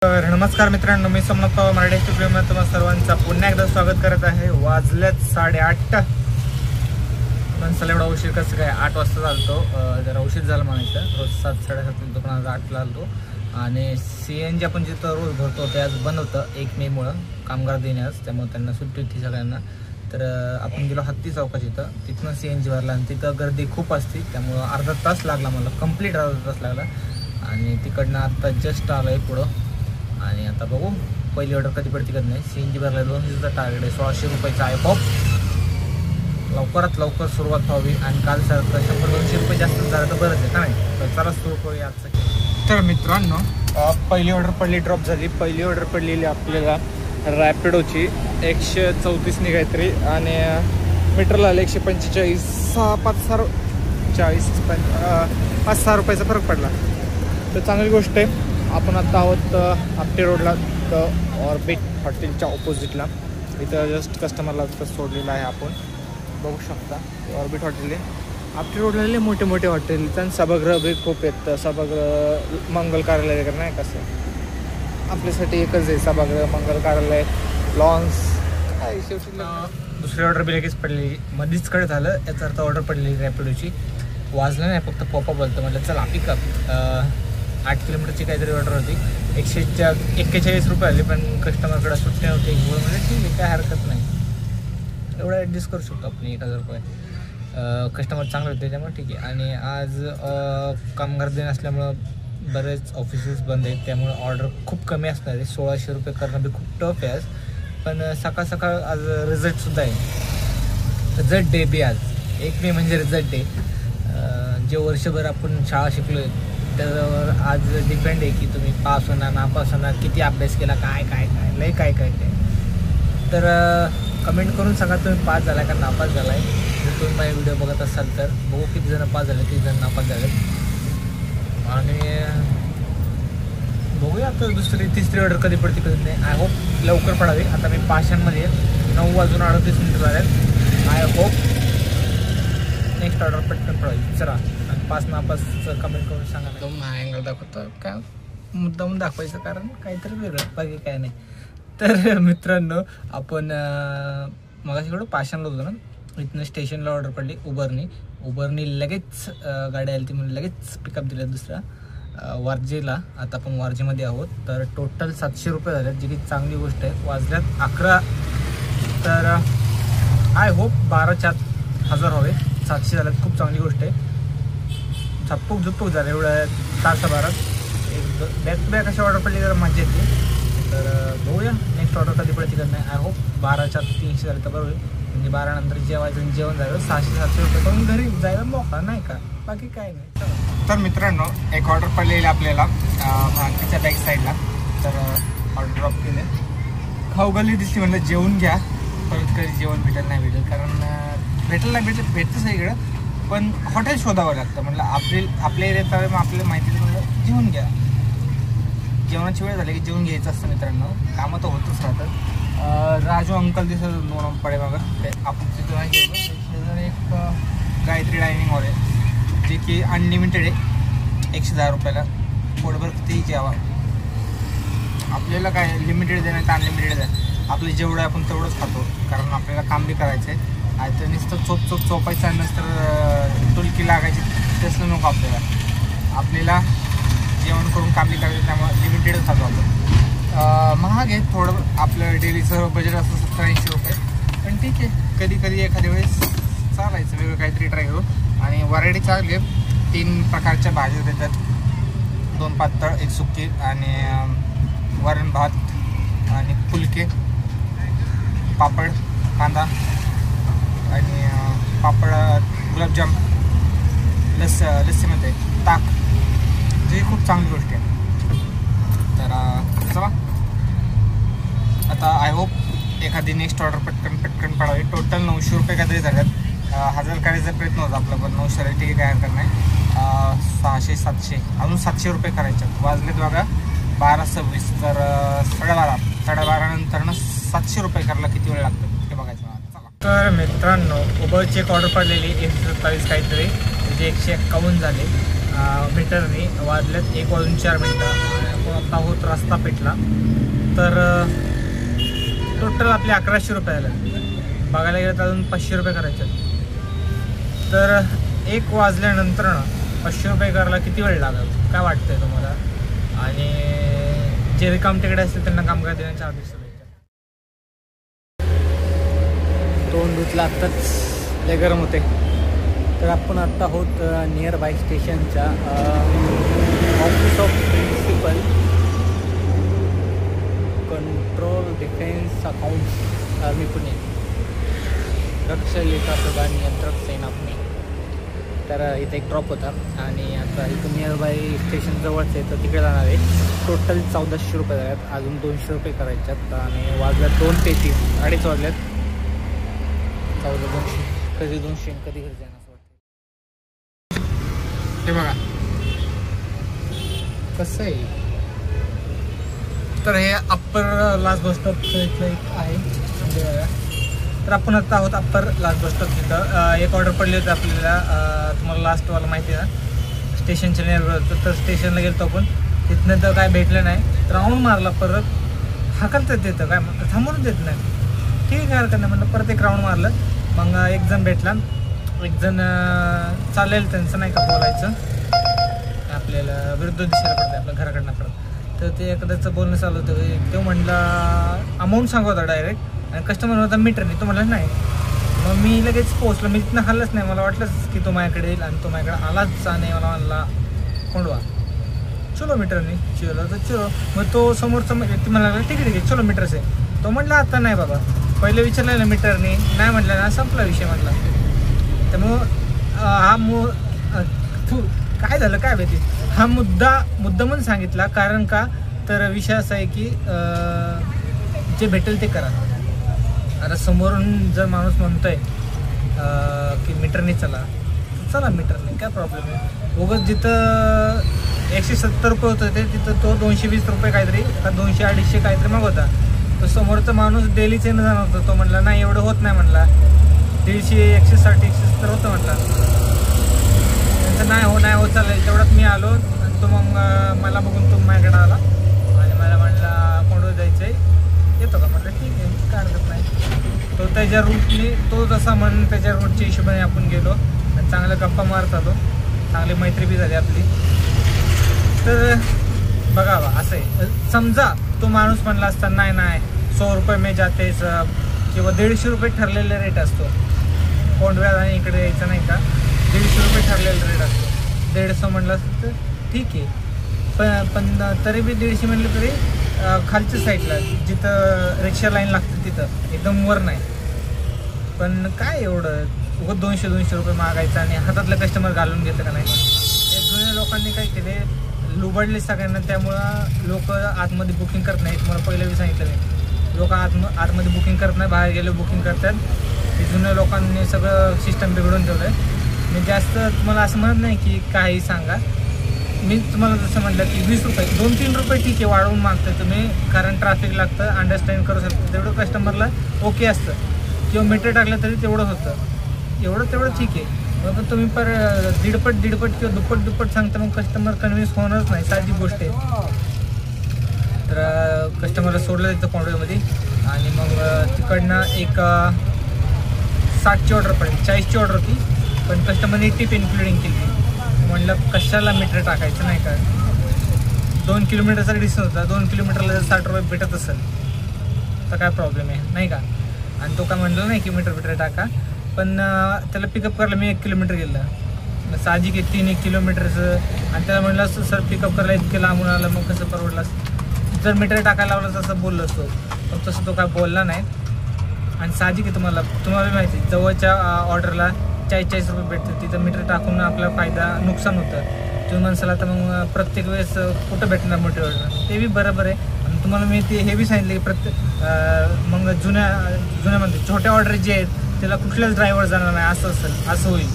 तर नमस्कार मित्रांनो, मी सोमनाथ पवार मराठी मध्ये तुम्हा सर्वांचा पुन्हा एकदा स्वागत करत आहे। वाजलेत 8:30। पण चला एवढा उशीर कसं काय? 8 वाजता चालतो, जरा उशीर झाला म्हणायचं। रोज 7-7:30 नंतर पण आज 8ला आलतो। आणि CNG आपण जिथं रोज भरतो ते आज बंद होतं 1 मे मुळे, कामगार दिन आज, त्यामुळे त्यांना सुट्टी होती सगळ्यांना। तर आपण गेलो हत्ती चौकात, तिथनं CNG भरला आणि तिथं गर्दी खूप असते, त्यामुळे अर्धा तास लागला मला, कंप्लीट अर्धा तास लागला। आणि तिकडनं आता जस्ट आलो आहे पुढं। आणि आता बघू पहिली ऑर्डर कधी पडते कधी नाही। CNG भरला 200चा टार्गेट आहे, 1600 रुपयाचा आहे। पॉप लवकरात लवकर सुरुवात व्हावी आणि काल सर 100-200 रुपये जास्त झालं तर बरंच आहे का नाही। तर चला सुरू करूया आजचं। तर मित्रांनो, पहिली ऑर्डर पडली, ड्रॉप झाली। पहिली ऑर्डर पडलेली आपल्याला रॅपिडोची 134 काहीतरी, आणि मीटरला 145, 5-6 रुपयाचा फरक पडला, तर चांगली गोष्ट आहे। आपण आता आहोत आपटे रोडला, तर ऑर्बिट हॉटेलच्या ऑपोजिटला, इथं जस्ट कस्टमरला सोडलेलं आहे आपण, बघू शकता। ऑर्बिट हॉटेल आहे आपटे रोडला, मोठे मोठे हॉटेल, आणि सभागृह बी खूप आहेत। सभागृह मंगल कार्यालय वगैरे नाही कसं, आपल्यासाठी एकच आहे सभागृह, मंगल कार्यालय, लॉन्स काय शेवटी। दुसरी ऑर्डर बी लगेच पडलेली, मध्येच कडे झालं, याचा अर्थ ऑर्डर पडलेली रॅपिडोची। वाजलं नाही, फक्त पॉपअप बोलतं, म्हटलं चला पिकअप। 8 किलोमीटरची काहीतरी ऑर्डर होती, 141 रुपये आली, पण कस्टमरकडे सुट्टी नव्हती। म्हणजे ठीक आहे, काय हरकत नाही, एवढं ॲडजस्ट करू शकतो आपण। 1000 रुपये कस्टमर चांगले होते, त्यामुळे ठीक आहे। आणि आज कामगार दिन असल्यामुळं बरेच ऑफिसेस बंद आहेत, त्यामुळे ऑर्डर खूप कमी असणार आहे। 1600 रुपये करणं बी खूप टफ आहे आज, पण सकाळ सकाळ आज रिझल्टसुद्धा आहे। रिझल्ट डे बी आज 1 मे म्हणजे रिझल्ट डे। जे वर्षभर आपण शाळा शिकलो आहे त्याच्यावर आज डिपेंड आहे की तुम्ही पास होणार, नापास होणार, किती अभ्यास केला, काय काय काय लय काय काय काय। तर कमेंट करून सांगा तुम्ही पास झाला का नापास झाला आहे। जर तुम्ही माझे व्हिडिओ बघत असाल तर बघू किती जण पास झाले, किती जण नापास झाले। आणि बघूया आता तिसरी ऑर्डर कधी पडते कधी नाही। आय होप लवकर पडावी। आता मी पाषाणमध्ये 9:38 झाले। आय होप नेक्स्ट ऑर्डर पटकन पडावी। चला, आणि पास नापासचं कमेंट करून सांगा। एकदम अँगल दाखवतो, काय मुद्दामून दाखवायचं, कारण काहीतरी वेगळं, बाकी काय नाही। तर मित्रांनो, आपण मगाशी इकडं पाषाणला होतो ना, इथनं स्टेशनला ऑर्डर पडली उबरनी लगेच गाडी आली ती, म्हणून लगेच पिकअप दिलं दुसरा वारजेला। आता आपण वारजेमध्ये आहोत, तर टोटल 700 रुपये झाले, जी की चांगली गोष्ट आहे। वाजल्यात 11, तर आय होप 12च्या आत 1000 हवे। 700 झाल्यात, खूप चांगली गोष्ट आहे। झप्पूक झुप्पूक झालं एवढ्या तासाभरात। एक बॅक टू बॅक अशी ऑर्डर पडली तर मजा येते। तर बघूया नेक्स्ट ऑर्डर कधी पडते का नाही। आय होप 12च्या 300 झालं तर बरोबर, म्हणजे 12 नंतर जेवायचं आणि जेवण झालं 600-700 रुपये करून घरी जायला मोका नाही का, बाकी काय नाही। तर मित्रांनो, एक ऑर्डर पडलेली आपल्याला भांगीच्या बॅक साईडला, तर ऑर्डर ड्रॉप केले। खाऊ गल्ली दिसली, म्हणलं जेवून घ्या, परत कधी जेवण भेटेल नाही भेटेल, कारण भेटतं सगळीकडं, पण हॉटेल शोधावं लागतं। म्हणलं आपल्या एरियात मग आपल्याला माहिती, म्हणलं जेवून घ्या, जेवणाची वेळ झाली की जेवून घ्यायचं असतं मित्रांनो, कामं तर होतच राहतात। राजू अंकल दिसत 2 पडे बघा, ते आपण तिथं नाही गेलो। एक गायत्री डायनिंग हॉल आहे, जे की अनलिमिटेड आहे, 110 रुपयाला पोटभर कितीही जेवा। आपल्याला काय लिमिटेड आहे नाही तर अनलिमिटेड आहे, आपलं जेवढं आहे आपण तेवढंच खातो, कारण आपल्याला काम बी करायचं आहे। आणि तर नुसतं चोपायचं नसतं, टुलकी लागायची तसलं नको आपल्याला जेवण करून काम बी करायचं, त्यामुळे लिमिटेडच खातो आपण। महाग आहे थोडं, आपलं डेलीचं बजेट असतं 70-80 रुपये, पण ठीक आहे, कधी कधी एखाद्या वेळेस चालायचं, वेगळं काहीतरी ट्राय करू। आणि व्हरायटी चांगली आहे, 3 प्रकारच्या भाज्या देतात, 2 पातळ, 1 सुकी, आणि वरण भात, आणि फुलके, पापड, कांदा, आणि पापड, गुलाबजाम, लस्सीमध्ये ताक, जी खूप चांगली गोष्ट आहे। तर चला, आता आय होप एखादी नेक्स्ट ऑर्डर पटकन पडावी। टोटल 900 रुपये काहीतरी झाल्यात। 1000 करायचा प्रयत्न होता आपला, पण 900 ठीक आहे, काय हरकत नाही। 600-700 अजून 700 रुपये करायचे वाजलेत बघा, 12:26, तर 12:30 नंतर 700 रुपये करायला किती वेळ लागतो ते बघायचं। तर मित्रांनो, उबरची एक ऑर्डर पडलेली 127 काहीतरी, म्हणजे 151 झाले मीटरने। वाजलेत 1 वाजून 4 मिनटं। आपण आता आहोत रस्ता पेठला. तर टोटल आपले 1100 रुपये आले. बघायला गेलं तर अजून 500 रुपये करायचे. तर 1 वाजल्यानंतर ना 500 रुपये करायला किती वेळ लागेल काय वाटतंय तुम्हाला? आणि जे रिकाम तिकडे असतील त्यांना कामगार देण्याच्या अपेक्षा. तोंड धुतलं आत्ताच लय गरम होते. तर आपण आत्ता आहोत नियर बाय स्टेशनच्या office of principal control defence accounts army Pune रक्षलेखा प्रधान नियंत्रक सेना पुणे. तर इथे एक ड्रॉप होता आणि आता इथं नियर बाय स्टेशन जवळच आहे तर तिकडे जाणार आहे. टोटल 1400 रुपये आहेत. अजून 200 रुपये करायचे आहेत आणि वाजल्यात 2:33 2:30 वाजल्यात. 1400 कधी 200 कधी घरी जाणार असं वाटतं. हे बघा कसं आहे. तर हे अप्पर लास्ट बस स्टॉपचं इथलं एक आहे. तर आपण आता आहोत अप्पर लास्ट बस स्टॉप. तिथं एक ऑर्डर पडली होती आपल्याला. तुम्हाला लास्टवाला माहिती आहे ना स्टेशनच्या नियर. तर स्टेशनला गेलो आपण. तिथनं तर काय भेटलं नाही. राऊंड मारला परत. हाकलतात देतं काय थांबवून देत नाही. ठीक आहे हरकत नाही म्हटलं. परत एक राऊंड मारलं. मग एक जण भेटला. एक जण चालेल त्यांचं नाही का बोलायचं आपल्याला विरुद्ध दिशेला पडतं आपल्या घराकडनं परत. तर ते एखाद्याचं बोलणं चालू होतं. तो म्हणला अमाऊंट सांगत होता डायरेक्ट आणि कस्टमर होता मीटरने. तो म्हणला नाही. मग मी लगेच पोहोचलो. मी तिथनं हल्लंच नाही. मला वाटलंच की तो माझ्याकडे येईल आणि तो माझ्याकडे आलाच आणि मला म्हणला कोंडवा चलो मीटरने. चलो तर चलो. मग तो समोरचा व्यक्ती मला लागला ठीक आहे चलो मीटरच आहे. तो म्हटला आता नाही बाबा पहिले विचारलं ना मीटरने नाही म्हटलं ना संपला विषय म्हटला. त्यामुळं हा काय झालं काय माहिती. हा मुद्दा म्हणून सांगितला. कारण का तर विषय असा आहे की जे भेटेल ते करा. आता समोरून जर माणूस म्हणतोय की मीटरने चला मीटरने काय प्रॉब्लेम आहे. उगाच जिथं 170 रुपये होतं ते तिथं तो 220 रुपये काहीतरी का 200-250 काहीतरी मग होता. तो समोरचा माणूस डेलीच येणं जाणार होता. तो म्हटला नाही एवढं होत नाही म्हणला. 150, 160 होतं म्हटलं. त्यांचं नाही हो चालेल. तेवढ्यात मी आलो आणि तो मग मला बघून तो माझ्याकडे आला आणि मला म्हणला कोंडव जायचं आहे येतो का म्हटलं ठीक आहे काय हरकत नाही. तो त्याच्या रूटने तो जसा म्हणून त्याच्या रूटच्या हिशोबाने आपण गेलो आणि चांगल्या गप्पा मारत आलो. चांगली मैत्री बी झाली आपली. तर बघावा असं आहे. समजा तो माणूस म्हणला असता नाही 100 रुपये मे जाते किंवा 150 रुपये ठरलेला रेट असतो. कोंडव्यात आणि इकडे यायचं नाही का 150 रुपये ठरलेला रेट असतो. 150 म्हणलं असतं तर ठीक आहे. पण तरी बी 150 म्हणलं तरी खालच्या साईडला जिथं रिक्षा लाईन लागते तिथं एकदम वर नाही. पण काय एवढं उगाच 200 रुपये मागायचं आणि हातातलं कस्टमर घालून घेतं का नाही. या जुन्या लोकांनी काय केले लुबडले सगळ्यांना. त्यामुळं लोक आतमध्ये बुकिंग करत नाहीत. मला पहिलं बी सांगितलं नाही. लोक आतमध्ये बुकिंग करत नाही. बाहेर गेले बुकिंग करतात. ते जुन्या लोकांनी सगळं सिस्टम बिघडून ठेवलं आहे. मी जास्त तुम्हाला असं म्हणत नाही की काही सांगा. मी तुम्हाला जसं म्हटलं की 20 रुपये 2-3 रुपये ठीक आहे वाढवून मागतं तुम्ही. कारण ट्रॅफिक लागतं अंडरस्टँड करू शकतो. तेवढं कस्टमरला ओके असतं. किंवा मीटर टाकलं तरी तेवढं होतं. तेवढं ठीक आहे. मग तुम्ही पर दीडपट किंवा दुप्पट सांगता मग कस्टमर कन्व्हिन्स होणारच नाही. साधी गोष्ट आहे. तर कस्टमरला सोडलं जायचं कोंडव्यामध्ये आणि मग तिकडनं एक 60ची ऑर्डर पडली. 40ची ऑर्डर होती पण कस्टमरने टिप इन्क्लुडिंग केली. म्हणलं कशाला मीटर टाकायचं नाही का. 2 किलोमीटरचा डिस्टन्स होता. 2 किलोमीटरला जर 60 रुपये भेटत असेल तर काय प्रॉब्लेम आहे नाही का. आणि तो काय म्हणलं नाही की मीटर टाका. पण त्याला पिकअप करायला मी 1 किलोमीटर गेलं. साहजिक आहे 3-1 किलोमीटरचं. आणि त्याला म्हणलं असतं सर पिकअप करायला इतके लांबून आलं मग कसं परवडलं असतं. जर मीटर टाकायला लावलं तसं बोललं असतो. पण तसं तो काय बोलला नाही. आणि साहजिक आहे तुम्हाला माहिती जवळच्या ऑर्डरला 40 रुपये भेटतं. तिथं मीटर टाकून आपला फायदा नुकसान होतं. तुम्ही म्हणसाल आता मग प्रत्येक वेळेस कुठं भेटणार मोठी ऑर्डर. ते बी बरोबर आहे. आणि तुम्हाला मी ते हे बी सांगितले की मग जुन्या म्हणते छोट्या ऑर्डर जे आहेत त्याला कुठल्याच ड्रायव्हर जाणार नाही असं होईल.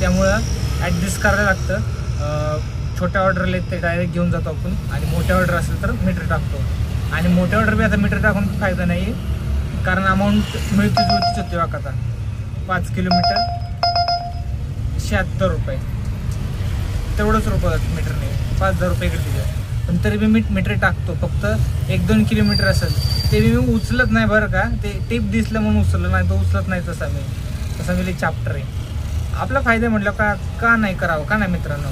त्यामुळं ॲडजस्ट करायला लागतं. छोट्या ऑर्डरला ते डायरेक्ट घेऊन जातो आपण आणि मोठ्या ऑर्डर असेल तर मीटर टाकतो. आणि मोठ्या ऑर्डर बी आता मीटर टाकून फायदा नाही कारण अमाऊंट मिळतीच होती वाकाता. 5 किलोमीटर 76 रुपये तेवढंच रुपये मीटरने 5000 रुपये इकडे तिथे. पण तरी बी मी मीटर टाकतो. फक्त 1-2 किलोमीटर असेल ते मी उचलत नाही बरं का. ते टिप दिसलं म्हणून उचललं, नाही तर उचलत नाही. तसा मी चॅप्टर आहे. आपला फायदा म्हटलं का नाही करावं, का नाही मित्रांनो.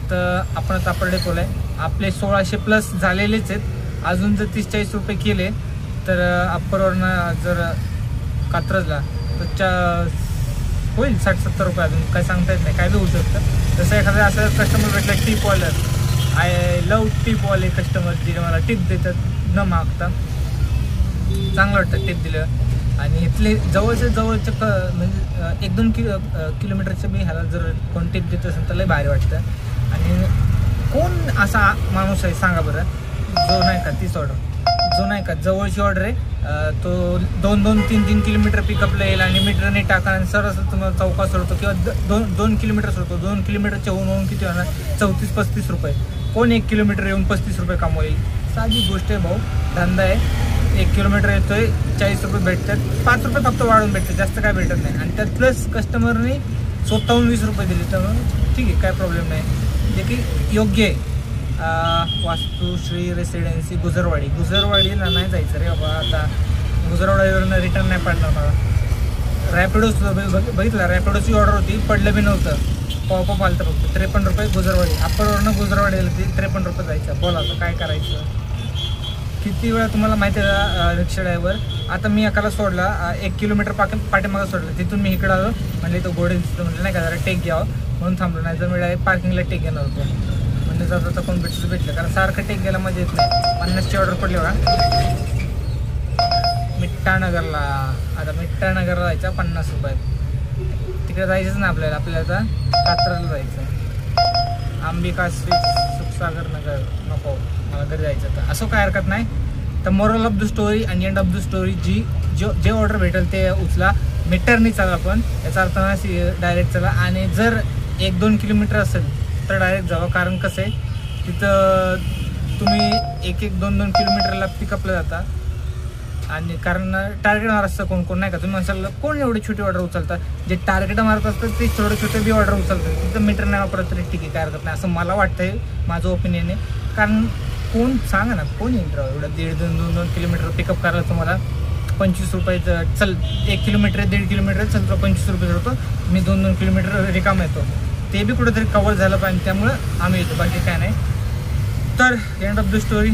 तर आपण अप्पर डेपोला आहे. आपले 1600+ झालेलेच आहेत. अजून जर 30-40 रुपये केले तर अप्परवरनं जर कात्रजला तर होईल 60-70 रुपये. अजून काय सांगता येत नाही, काय बी होऊ शकतं. जसं एखादा असं कस्टमर भेटलं टिपवालं, आय लव टिपवाले कस्टमर जे मला टिप देतात न मागता. चांगलं वाटतं टिप दिलं. आणि इथले जवळच्या म्हणजे 1-2 किलोमीटरच्या मी ह्याला जर कोण टिप देत असेल तर लय भारी वाटतं. आणि कोण असा माणूस आहे सांगा बरं, जो नाही का 30 ऑर्डर, जो नाही का जवळची ऑर्डर आहे तो 2-3 किलोमीटर पिकअपला येईल आणि मीटरने टाका आणि सर असं तुम्हाला चौका सोडतो किंवा 2 किलोमीटर सोडतो. 2 किलोमीटरच्या होऊन किती होणार, 34-35 रुपये. कोण 1 किलोमीटर येऊन 35 रुपये कमवेल. साधी गोष्ट आहे भाऊ, धंदा आहे. 1 किलोमीटर येतोय 40 रुपये भेटतात, 5 रुपये फक्त वाढून भेटतात, जास्त काय भेटत नाही. आणि त्यात प्लस कस्टमरने स्वतःहून 20 रुपये दिले तर ठीक आहे, काय प्रॉब्लेम नाही, जे की योग्य आहे. वास्तुश्री रेसिडेन्सी गुजरवाडीला नाही जायचं रे बाबा. आता गुजरवाडीवरनं रिटर्न नाही पडणार मला. रॅपिडोच बघितलं, रॅपिडोची ऑर्डर होती, पडलं बी नव्हतं. पॉपअप आलं तर फक्त 53 रुपये गुजरवाडी. अप्परवरनं गुजरवाडीला ती 53 रुपये जायचं. बोला आता काय करायचं. किती वेळा तुम्हाला माहिती आहे रिक्षा ड्रायव्हर. आता मी एकाला सोडला 1 किलोमीटर पाठीमागं सोडलं. तिथून मी इकडं आलो, म्हणजे तो गोडे दिसतो, म्हणजे नाही का जरा टेक घ्यावं म्हणून थांबलो. नाही तर मी डायरेक्ट पार्किंगला टेक घेणार होतो. म्हणजे जाता कोण भेटलं कारण सारखं टेक घ्यायला मजा येत नाही. 50ची ऑर्डर पडली बघा. मिठ्ठानगरला, आता मिठ्ठानगरला जायचं 50 रुपयात. तिकडे जायचंच ना आपल्याला आता कात्रजला जायचं. अंबिका सुखसागर नगर नको, मला घरी जायचं. तर असं काय हरकत नाही. तर मोरल ऑफ द स्टोरी आणि एंड ऑफ द स्टोरी जे ऑर्डर भेटेल ते उचला. मीटरनी चाला, पण याचा अर्थ नाही डायरेक्ट चला. आणि जर 1-2 किलोमीटर असेल तर डायरेक्ट जावं. कारण कसं आहे तिथं तुम्ही 1-2 किलोमीटरला पिकअपला जाता. आणि कारण टार्गेट मारत असतं कोण नाही का. तुम्ही म्हणसाल कोण एवढी छोटी ऑर्डर उचलतात, जे टार्गेट मारत असतात ते छोटे बी ऑर्डर उचलतात. तिथं मीटर नाही वापरत तरी ठीक आहे, काय हरकत नाही असं मला वाटतंय, माझं ओपिनियन आहे. कारण कोण सांगा ना, कोण येईल एवढं 1.5-2 किलोमीटर पिकअप करायला तुम्हाला 25 रुपयाचं. चल 1 किलोमीटर 1.5 किलोमीटर चल तर 25 रुपये होतो. मी 2 किलोमीटर रिकाम येतो, ते बी कुठेतरी कवर झालं पाहिजे, त्यामुळं आम्ही येतो, बाकी काय नाही. तर end of the story,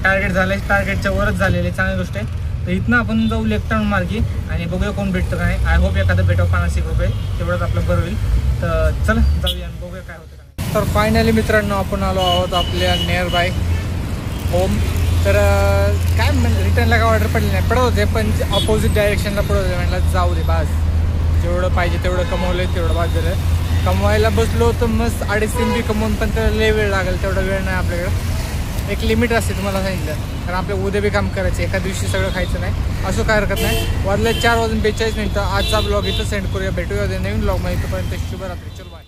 target झालं आहे, टार्गेटच्या वरच झालेलं आहे, चांगली गोष्ट आहे. तर इथनं आपण जाऊ लेफ्ट टर्न मार्गी आणि बघूया कोण भेटतं का नाही. आय होप एखादं भेटावं 50 रुपये, तेवढंच आपलं बरं होईल. तर चला जाऊया आणि बघूया काय होतं का नाही. तर फायनली मित्रांनो आपण आलो आहोत आपल्या नियर बाय होम. तर काय रिटर्नला काय ऑर्डर पडली नाही, पडत होते पण अपोजिट डायरेक्शनला पडत होते. म्हटलं जाऊ दे बास, जेवढं पाहिजे तेवढं कमवलं, तेवढं बास झालं. कमवायला बसलो तर मस्त 2.5 MB कमवून, पण त्याला लय वेळ लागेल, तेवढा वेळ नाही आपल्याकडं. एक लिमिट असते तुम्हाला सांगितलं, कारण आपल्या उद्या बी काम करायचं, एका दिवशी सगळं खायचं नाही, असं काय हरकत नाही. वाजले 4:42 आजचा ब्लॉग इथं सेंड करूया. भेटूया नवीन ब्लॉगमध्ये, तोपर्यंत शुभरात्री. चल बाय.